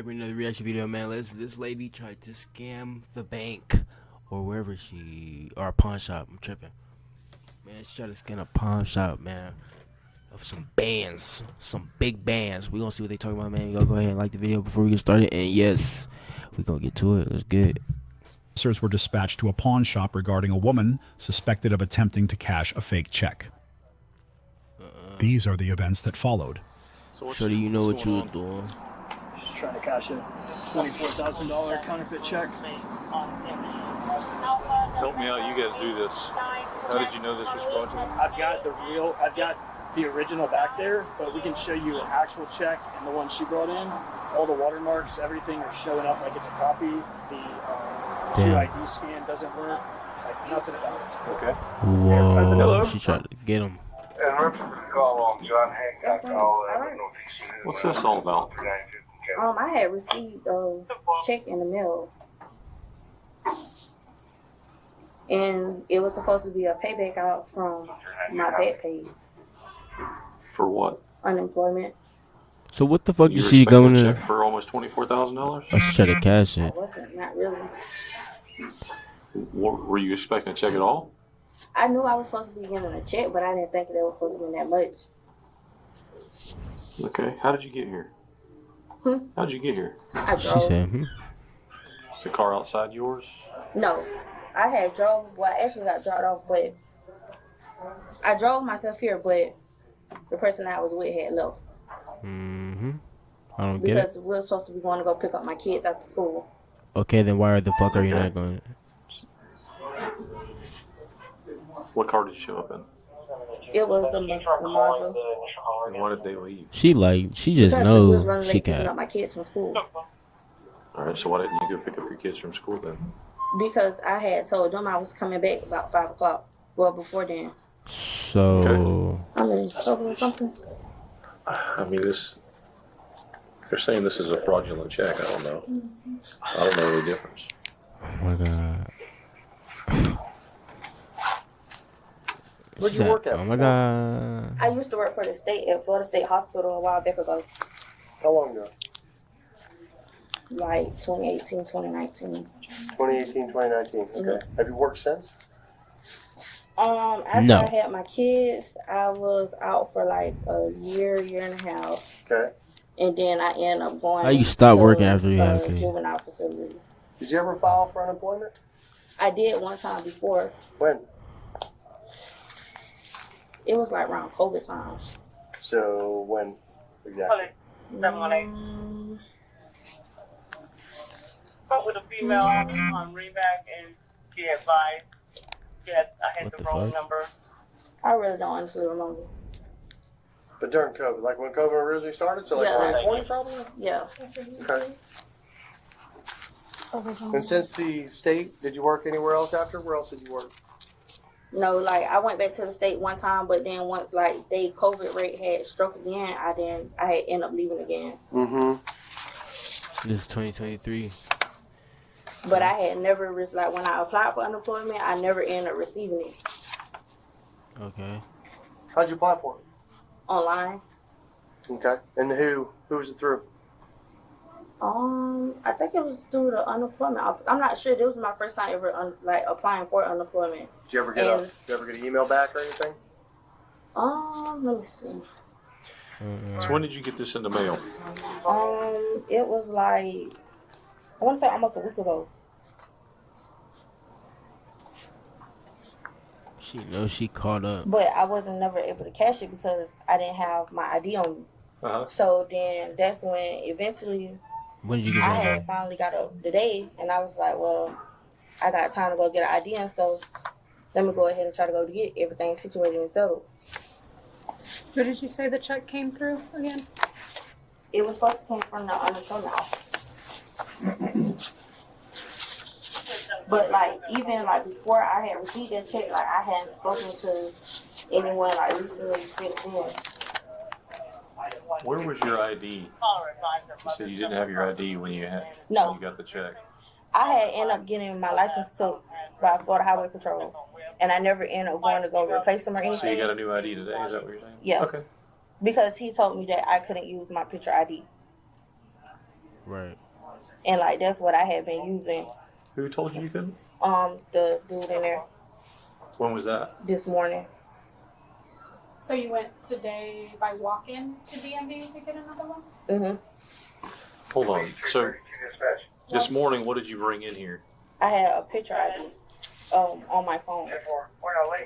bring another reaction video, man. This lady tried to scam the bank or wherever or a pawn shop. I'm tripping, man. She tried to scam a pawn shop, man, of some bands, some big bands. We gonna see what they talking about, man. Y'all go ahead and like the video before we get started, and yes, we gonna get to it. Let's get it. Officers were dispatched to a pawn shop regarding a woman suspected of attempting to cash a fake check. These are the events that followed. So Shorty, you know what you were doing. Just trying to cash a $24,000 counterfeit check. Help me out, you guys do this. How did you know this was fraudulent? I've got the original back there, but we can show you an actual check and the one she brought in. All the watermarks, everything are showing up like it's a copy. The QID scan doesn't work. Like nothing about it. Okay. Whoa, she tried to get him. What's this all about? I had received a check in the mail, and it was supposed to be a payback out from my back pay. For what? Unemployment. So what the fuck You did were she expecting going a to? check for almost $24,000? Oh, she tried to cash it. I wasn't, not really. Were you expecting a check at all? I knew I was supposed to be getting a check, but I didn't think that it was supposed to be that much. Okay. How did you get here? How did you get here? I drove. She said, Is the car outside yours? No, I had drove. Well, I actually got dropped off, but I drove myself here, but the person I was with had left. I don't get it. Because we were supposed to be going to go pick up my kids after school. Okay, then why the fuck are you not going? What car did you show up in? It was a Mazda. And why did they leave? She just Because we was knows running she late picking up got. my kids from school. Alright, so why didn't you go pick up your kids from school then? Because I had told them I was coming back about 5 o'clock. Well, before then. So I'm in trouble or something. I mean, they're saying this is a fraudulent check. I don't know. I don't know the difference. oh my god. Where'd you work at? Oh my god. I used to work for the state at Florida State Hospital a while back ago. How long ago? Like 2018, 2019. 2018, 2019. Okay. Have you worked since? After No. I had my kids, I was out for like a year and a half. Okay. And then I ended up going How you stop to working after you have a kids? juvenile facility. Did you ever file for unemployment? I did one time before. When? It was like around COVID time. So when exactly? Spoke with a female on Reback, and she advised that I had What the the wrong fuck? number. I really don't honestly remember. But during COVID, like when COVID originally started, so like Yeah. 2020 probably? Yeah. Okay. And since the state, did you work anywhere else after? Where else did you work? No, like I went back to the state one time, but then once like they COVID rate had struck again, I had ended up leaving again. Mm-hmm. This is 2023. But I had never like when I applied for unemployment, I never ended up receiving it Okay. How'd you apply for it? online. Okay. And who was it through? I think it was through the unemployment office. I'm not sure. This was my first time ever applying for unemployment. Did you ever get And- an email back or anything? Let me see. So when did you get this in the mail? It was like I want to say almost a week ago. She knows she caught up. But I wasn't never able to cash it because I didn't have my ID on me. Uh-huh. So then that's when eventually When did you get I that? had finally got up today, and I was like, well, I got time to go get an ID and stuff. Let me go ahead and try to go to get everything situated and settled. Who did you say the check came through again? It was supposed to come from the unemployment office. But like even like before I had received that check, like I hadn't spoken to anyone like recently since then. Where was your ID? You said you didn't have your ID when you No. when you got the check. I had ended up getting my license took by Florida Highway Patrol, and I never ended up going to go replace them or anything. So you got a new ID today? Is that what you're saying? Yeah. Okay. Because he told me that I couldn't use my picture ID. Right. And like that's what I had been using. Who told you couldn't? The dude in there When was that? this morning. So you went today by walk-in to DMV to get another one? Mm-hmm. Hold on. So this morning, what did you bring in here? I had a picture ID on my phone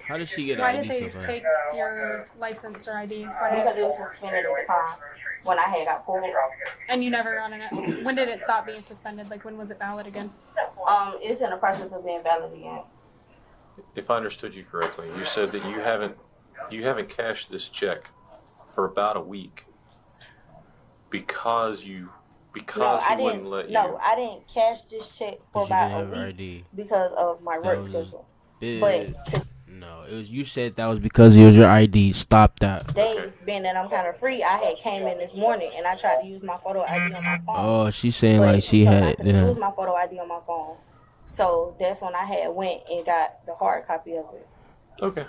How did she get an Why did ID they so fast? take your license or ID? because it was suspended at the time when I had got pulled. And you never got it. When did it stop being suspended? Like when was it valid again? It's in the process of being valid again. If I understood you correctly, you said that you haven't cashed this check for about a week because he wouldn't let you. No, I didn't cash this check for But you didn't about a have week ID. because of my work was schedule. Big. But No, it was you said that was because it was your ID. Stop that. today, Okay. being that I'm kind of free, I had came in this morning and I tried to use my photo ID on my phone. Oh, she's saying But like she so had I it. couldn't use Then my photo ID on my phone. So that's when I had went and got the hard copy of it. Okay.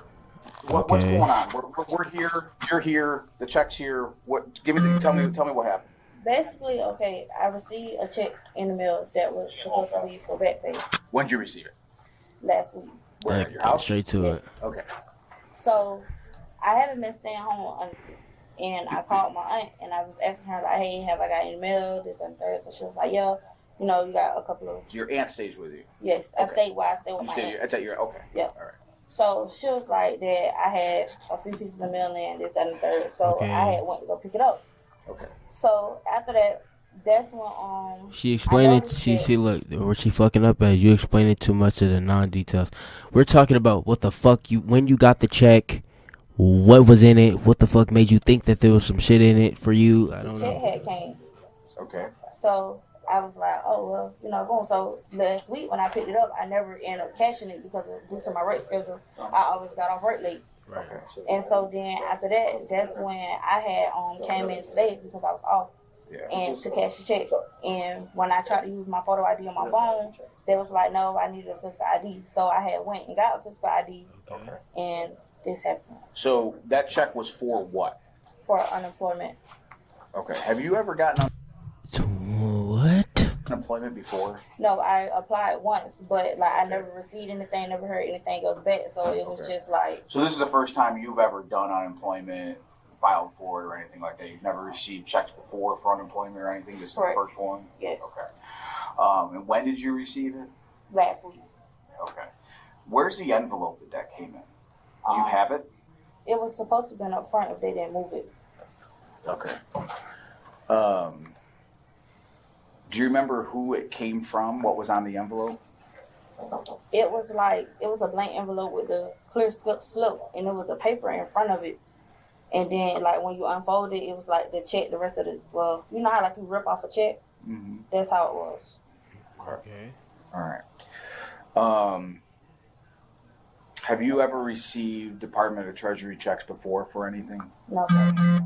What's Okay. going on? We're here. You're here. The check's here. Tell me what happened. Basically, okay, I received a check in the mail that was supposed to be for back pay When did you receive it? last week. Where, like, at your house? straight to it. Yes. Okay. So I haven't been staying home, honestly. And I called my aunt and I was asking her, like, hey, have I got any mail, this and third? So she was like, yeah, you know, you got a couple of. So your aunt stays with you. Yes, I Okay. stayed where I stayed with You my stay. aunt. That's at your. Okay. Yeah. All right. So she was like that I had a few pieces of mail in, this, that, and the third. So Okay. I had went to go pick it up. Okay. So after that, that's when she explained I it. noticed She that- see look where she fucking up at. You explained it too much of the non-details. We're talking about what the fuck you when you got the check. What was in it? What the fuck made you think that there was some shit in it for you? I don't check know. had came. Okay. So I was like, oh well, you know, boom. So last week when I picked it up, I never ended up cashing it because due to my work schedule, I always got off work late. Okay. And so then after that, that's when I had came in today because I was off Yeah. and to cash the check. And when I tried to use my photo ID on my phone, they was like, no, I needed a physical ID. So I had went and got a physical ID, Okay. and this happened So that check was for what? for unemployment. Okay. Have you ever gotten What? unemployment before? No, I applied once, but like I never received anything, never heard anything else back. So it was Okay. just like, So this is the first time you've ever done unemployment, filed for it, or anything like that. You've never received checks before for unemployment or anything. This is Correct. the first one. yes, Okay. And when did you receive it? last week. Okay. Where's the envelope that came in? Do you have it? It was supposed to have been up front if they didn't move it. Okay. Do you remember who it came from? What was on the envelope? It was a blank envelope with a clear slip, and it was a paper in front of it. And then, like, when you unfold it, it was like the check, the rest of it. Well, you know how, like, you rip off a check? Mm-hmm. That's how it was. Okay. All right. Have you ever received Department of Treasury checks before for anything? No, sir.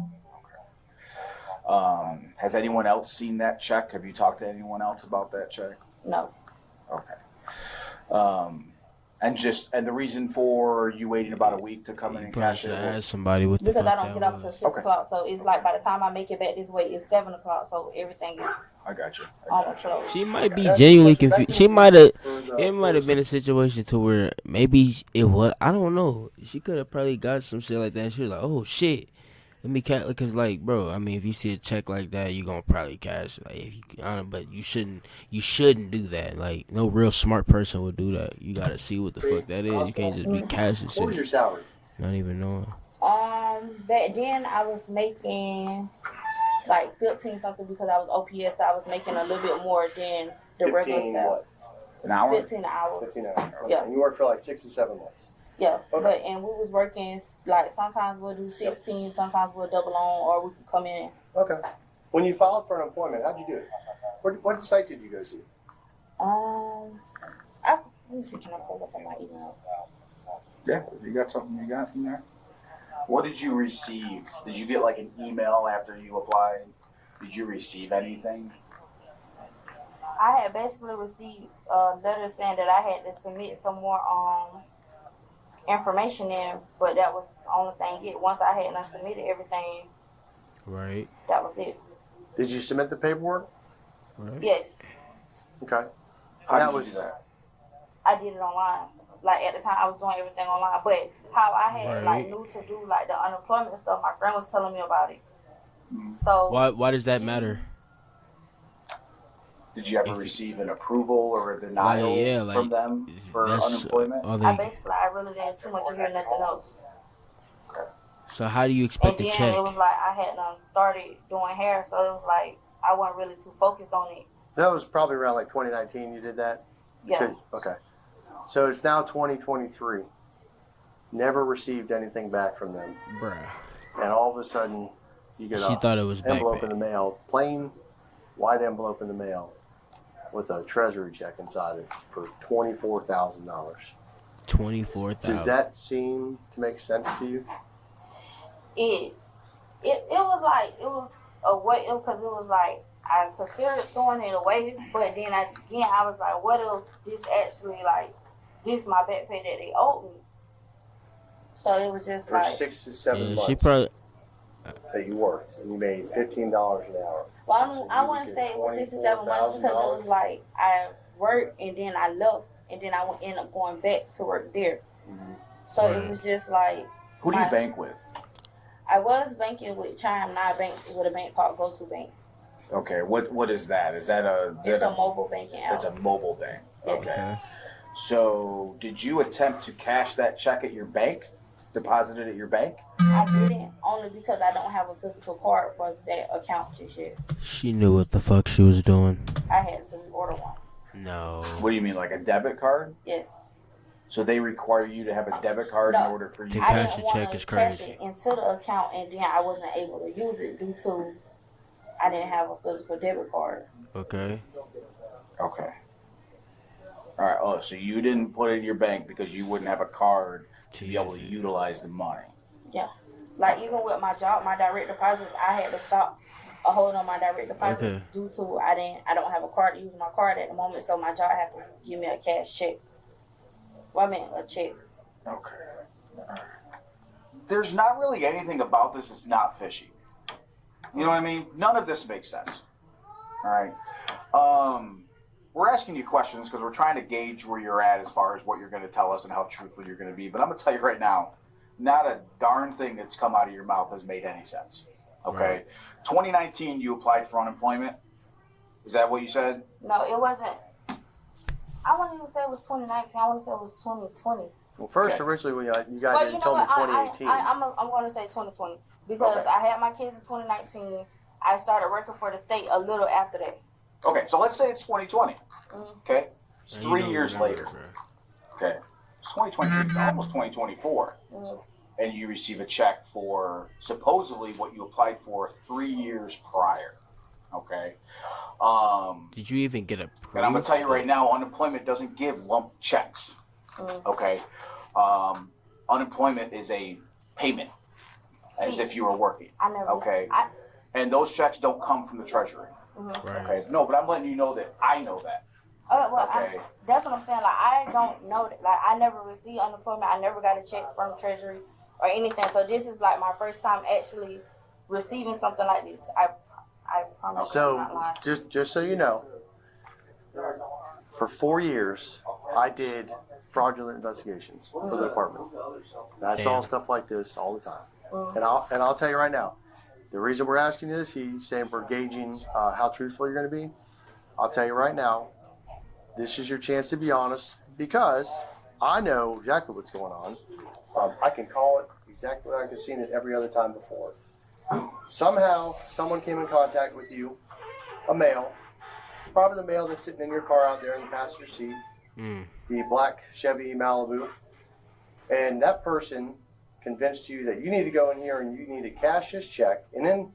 Has anyone else seen that check? Have you talked to anyone else about that check? No. Okay. And the reason for you waiting about a week to come in You and probably cash should it? have asked somebody what the Because fuck I don't that get off was. till 6 Okay. o'clock. So it's like by the time I make it back this way, it's 7 o'clock. So everything is I got you. almost closed. She might be genuinely confused. She might have. It might have been a situation to where maybe it was. I don't know. She could have probably got some shit like that. She was like, "Oh shit, let me cash." Because like, bro, I mean, if you see a check like that, you gonna probably cash. Like, if you, I don't, but you shouldn't. You shouldn't do that. Like, no real smart person would do that. You gotta see what the fuck that is. You can't just be cashing What was shit, your salary? not even knowing. Back then I was making like 15 something because I was OPS. So I was making a little bit more than the regular 15 stuff. what? An hour? 15 an hour. 15 hours. Okay. Yeah. And you worked for like 6 to 7 months. Yeah, Okay. but and we was working like sometimes we'll do 16, sometimes we'll double on, or we can come in. Okay. When you filed for unemployment, how'd you do it? What site did you go to? Let me see, can I pull up on my email? Yeah. You got something you got from there? What did you receive? Did you get like an email after you applied? Did you receive anything? I had basically received a letter saying that I had to submit some more information in, but that was the only thing. Once I had not submitted everything, Right. that was it. Did you submit the paperwork? right? Yes, Okay. How That did you was- do that? I did it online. Like at the time, I was doing everything online. But how I had like Right. knew to do like the unemployment stuff, my friend was telling me about it. So Why does that she- matter? Did you ever If you- receive an approval or a denial yeah, from like, them for that's unemployment? all I they. basically I really didn't too much to hear nothing else. So how do you And expect then to check? it was like I had started doing hair, so it was like I wasn't really too focused on it. That was probably around like 2019 you did that? Yeah. Okay. So it's now 2023. Never received anything back from them. Bruh. And all of a sudden, you get She a thought it was envelope in backpack. the mail, plain white envelope in the mail with a treasury check inside it for $24,000. 24,000. Does that seem to make sense to you? It was a way because it was like I considered throwing it away, but then I was like, what if this actually like this my backpay that they owed me? So it was just For like 6 to 7 Yeah, months she probably. that you worked and you made $15 an hour. well, So I you wouldn't get say it was 67 months because it was like I worked and then I left and then I would end up going back to work there. So it was just like Who do you my- bank with? I was banking with Chime, now I bank with a bank called Go To Bank. Okay, what is that? Is that It's a mobile banking app. It's a mobile bank. Yes. Okay. So did you attempt to cash that check at your bank? Deposit it at your bank? I didn't only because I don't have a physical card for that account just yet. She knew what the fuck she was doing. I had to order one. No. What do you mean, like a debit card? Yes. So they require you to have a debit card in No. order for you To to I cash didn't a want check to is cash crazy. it into the account and then I wasn't able to use it due to I didn't have a physical debit card. Okay. Okay. All right. Oh, so you didn't put it in your bank because you wouldn't have a card to be able to utilize the money. Yeah. Like even with my job, my direct deposits, I had to stop a hold on my direct deposits Okay. due to I don't have a card to use my card at the moment, so my job had to give me a cash check. Well, I mean a check. Okay. All right. There's not really anything about this that's not fishy. You know what I mean? None of this makes sense. All right. We're asking you questions because we're trying to gauge where you're at as far as what you're going to tell us and how truthful you're going to be. But I'm going to tell you right now, not a darn thing that's come out of your mouth has made any sense. Okay. Right. 2019, you applied for unemployment. Is that what you said? No, it wasn't. I wouldn't even say it was 2019. I want to say it was 2020. Well, first, Okay. originally, when you guys But had told me 2018. I'm going to say 2020 because Okay. I had my kids in 2019. I started working for the state a little after that. Okay, so let's say it's 2020. Okay, it's And you 3 don't years remember, later. bruh. Okay, it's 2023, it's almost 2024, Mhm. and you receive a check for supposedly what you applied for 3 years prior. Okay, Did you even get approved? and I'm gonna tell you right now, unemployment doesn't give lump checks. Okay, unemployment is a payment, as See, if you were working. I never. Okay. And those checks don't come from the treasury. Right. Okay, no, but I'm letting you know that I know that. Okay. That's what I'm saying. Like I don't know that. Like I never received unemployment. I never got a check from Treasury or anything. So this is like my first time actually receiving something like this. I promise you I'm So, not lying. just so you know, for 4 years, I did fraudulent investigations for the department. And I saw Damn. stuff like this all the time. And I'll tell you right now, the reason we're asking this, he's saying we're gauging how truthful you're going to be. I'll tell you right now, this is your chance to be honest because I know exactly what's going on. I can call it exactly like I've seen it every other time before. Somehow, someone came in contact with you, a male, probably the male that's sitting in your car out there in the passenger seat, the black Chevy Malibu, and that person convinced you that you need to go in here and you need to cash this check, and then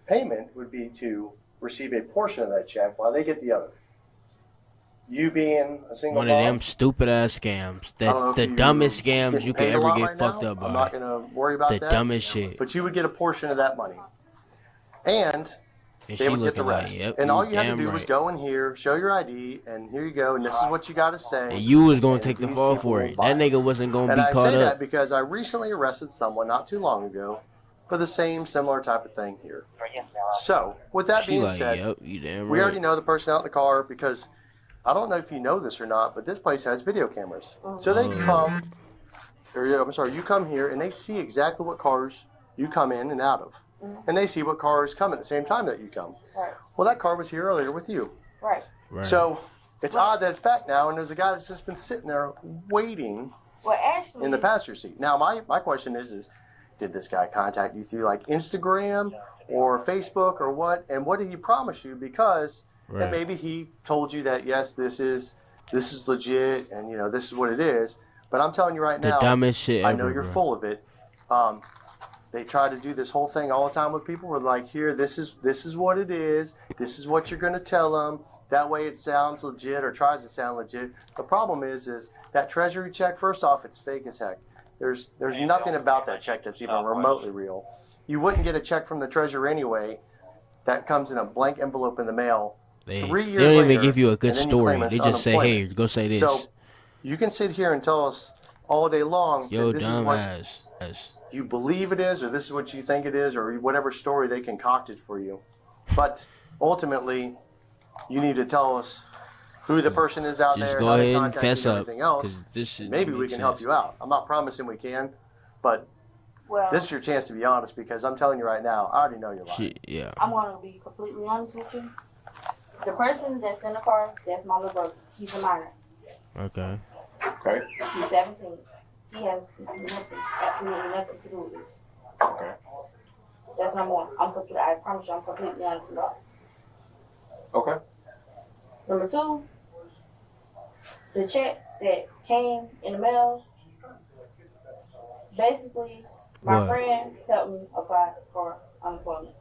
payment would be to receive a portion of that check while they get the other. You being a single One of mom, them stupid ass scams. I don't know if The you dumbest scams getting you could paid a ever lot get right fucked now. up I'm not by. going to worry about The that. dumbest shit. But you would get a portion of that money. And And they she would get the looking like, rest. yep, and all you you had to damn do was right. go in here, show your ID, and here you go, and this is what you got to say. And you was gonna and take the these fall people for will it. buy That nigga wasn't gonna And be I caught say up. that because I recently arrested someone not too long ago for the same similar type of thing here. So, with that She being like, said, yep, you damn we right. already know the person out in the car because I don't know if you know this or not, but this place has video cameras. So they come, or I'm sorry, you come here and they see exactly what cars you come in and out of. And they see what cars come at the same time that you come. Right. Well, that car was here earlier with you. Right. Right. So it's odd that it's back now, and there's a guy that's just been sitting there waiting Well, actually, in the passenger seat. Now, my question is did this guy contact you through like Instagram or Facebook or what? And what did he promise you? Because Right. and maybe he told you that yes, this is legit, and you know this is what it is. But I'm telling you right The now, dumbest shit I know ever, you're bro. full of it. They try to do this whole thing all the time with people. We're like, here, this is what it is. This is what you're going to tell them. That way it sounds legit or tries to sound legit. The problem is that treasury check, first off, it's fake as heck. There's nothing about that check that's even remotely real. You wouldn't get a check from the treasurer anyway that comes in a blank envelope in the mail. They 3 years don't even later, give you a good and then you story. claim it's They just say, hey, unemployment. go say this. So you can sit here and tell us all day long Yo, that this is what dumbass. you believe it is, or this is what you think it is, or whatever story they concocted for you. But ultimately, you need to tell us who the person is out Just there, go how they ahead and contacted fess you, up. and everything else. 'Cause this shit Maybe don't we make can help sense. you out. I'm not promising we can, but well, this is your chance to be honest, because I'm telling you right now, I already know you're lying. Shit, yeah. I'm going to be completely honest with you. The person that's in the car, that's my little brother. He's a minor. Okay. Okay. He's 17. He has nothing, absolutely nothing to do with this. Okay. That's number one. I promise you, I'm completely honest with you. Okay. Number two, the check that came in the mail, basically, my What? friend helped me apply for unemployment.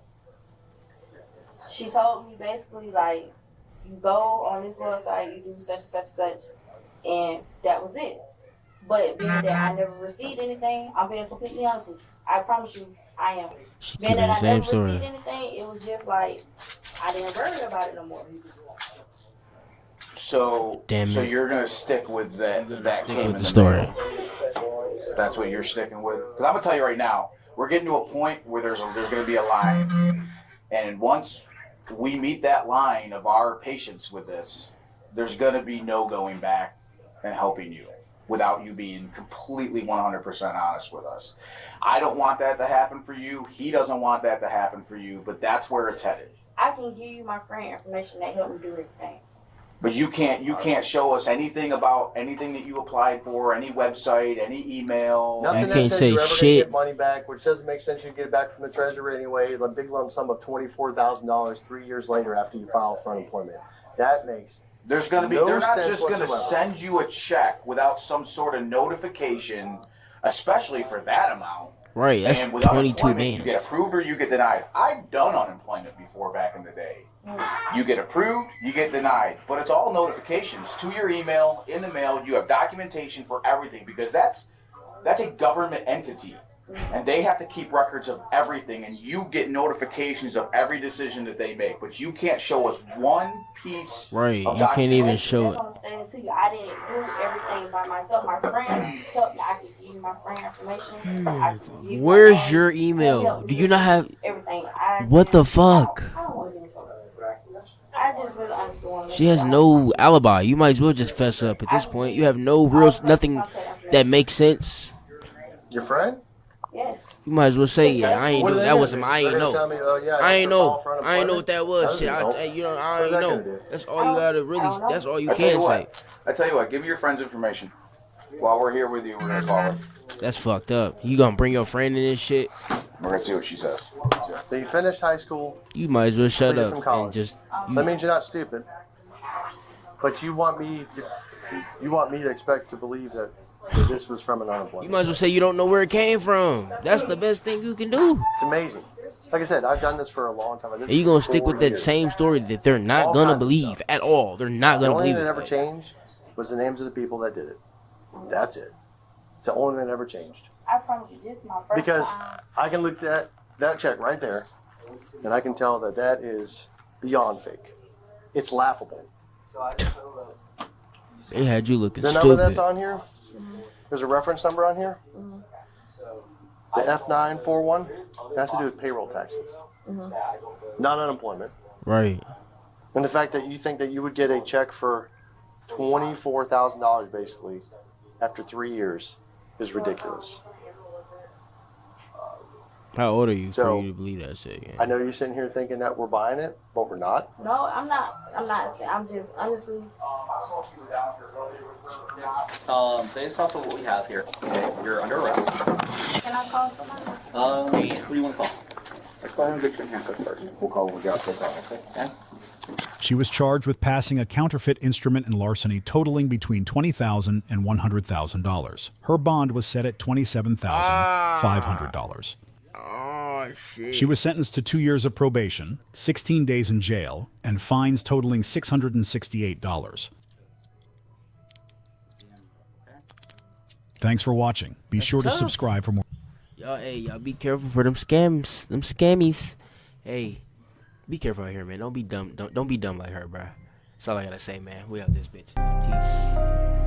She told me basically, like, you go on this website, you do such and such and such, and that was it. But being that I never received anything, I'm being completely honest with you. I promise you, I am. She Being keeping that the I same never story. received anything, it was just like, I didn't worry about it no more. So, Damn so it. you're gonna stick with that Stick came with in the story. mail. That's what you're sticking with. Because I'm gonna tell you right now, we're getting to a point where there's gonna be a line, and once we meet that line of our patience with this, there's gonna be no going back and helping you without you being completely 100% honest with us. I don't want that to happen for you. He doesn't want that to happen for you. But that's where it's headed. I can give you my friend information that helped me do everything. But you can't show us anything about anything that you applied for, any website, any email. Nothing You that can't says say you're ever going to shit. get money back, which doesn't make sense. You get it back from the treasurer anyway. A big lump sum of $24,000 3 years later after you file for unemployment. That makes There's gonna be no they're not sense just gonna whatsoever. send you a check without some sort of notification, especially for that amount. Right, that's And with 22 unemployment, you get bands. approved or you get denied. I've done unemployment before back in the day. You get approved, you get denied, but it's all notifications to your email, in the mail. You have documentation for everything because that's a government entity, and they have to keep records of everything. And you get notifications of every decision that they make, but you can't show us one piece. Right, of you can't even That's show what it. I'm saying to you. I didn't do everything by myself. My friend helped me. I can give you my friend information. I can give you my Where's name. your He email? helped Do me you not have... everything? What the fuck? I don't want to get in trouble. I just really understand. She has no alibi. You might as well just fess up at this point. You have no real... Nothing that makes sense. your friend. Yes. You might as well say, yeah, I ain't What know. are they That gonna wasn't do? my... I They're ain't gonna tell know. me, oh, yeah, I you ain't have to know. file for I ain't know what that was. unemployment? Shit, That doesn't help. you know, I What ain't is that know. gonna do? That's all you gotta really... That's all you I tell you can say. what. I tell you what. Give me your friend's information. While we're here with you, we're gonna call her. That's fucked up. You gonna bring your friend in this shit? We're gonna see what she says. So you finished high school. You might as well shut Completed up some and college. just... That means you're not stupid. But you want me to expect to believe that this was from an You unemployment. might as well say you don't know where it came from. That's the best thing you can do. It's amazing. Like I said, I've done this for a long time. I did And you this gonna for stick 4 with that years. same story that they're not All gonna kinds of believe stuff. at all. They're not The gonna only believe thing that it. ever changed was the names of the people that did it. That's it. It's the only thing that ever changed. I promise you, this is my first Because time. I can look at that check right there, and I can tell that that is beyond fake. It's laughable. They had you looking The number that's stupid. on here, there's a reference number on here. The F941 has to do with payroll taxes, not unemployment. Right. And the fact that you think that you would get a check for $24,000 basically after 3 years is ridiculous. How old are you So, for you to believe that shit? Yeah. I know you're sitting here thinking that we're buying it, but we're not. No, I'm not. I'm just honestly. Based off of what we have here, okay, you're under arrest. Can I call somebody? What do you want to call? Let's go ahead and get you in handcuffs first. We'll call when we got to call, okay? She was charged with passing a counterfeit instrument and larceny totaling between $20,000 and $100,000. Her bond was set at $27,500. Oh shit. She was sentenced to 2 years of probation, 16 days in jail, and fines totaling $668. Thanks for watching. Be sure to subscribe for more. Y'all be careful for them scams, them scammies. Hey, be careful out here, man. Don't be dumb. Don't be dumb like her, bro. That's all I gotta say, man. We out this bitch. Peace.